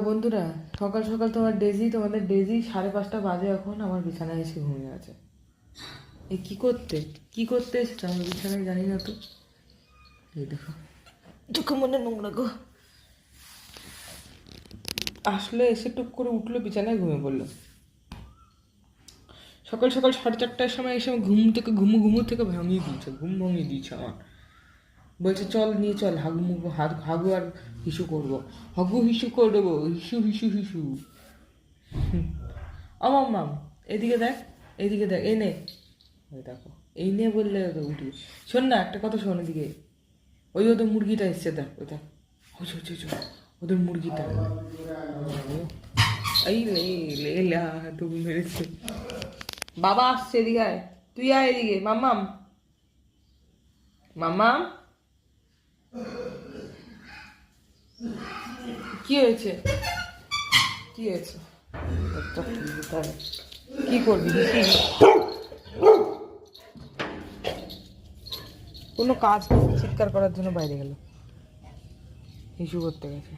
বন্ধুরা, সকাল সকাল তোমাদের ডেজি 5:30 বাজে এখন আমার বিছানায় এসে ঘুমিয়ে আছে। এই কি করতে এসেছে আমার বিছানায় জানি না তো। এই দেখো চোখে মনে নোংরা গো। আসলে এসে টুক করে উঠলো, বিছানায় ঘুমিয়ে পড়লো। সকাল সকাল 4:30টার সময় এসে ঘুম থেকে ভাঙিয়ে দিয়েছে আমার। বলছে চল নিয়ে চল, হাগু আর হিসু করবো, হিসু করবো, হিসু। মাম এদিকে দেখ, এই নে, ওই দেখো, এই নে বললে উঠবি। শোন না, একটা কথা শোন, এদিকে ওদের মুরগিটা এসছে, দেখ ওই দেখ, ওদের মুরগিটা। এই লেলা তুমি মেরেছে। বাবা আসছে, এদিকে আয়, তুই আয় এদিকে। মাম্মাম কি হয়েছে? কি করবি? কোনো কাজ চিৎকার করার জন্য বাইরে গেল, হিসু করতে গেছে।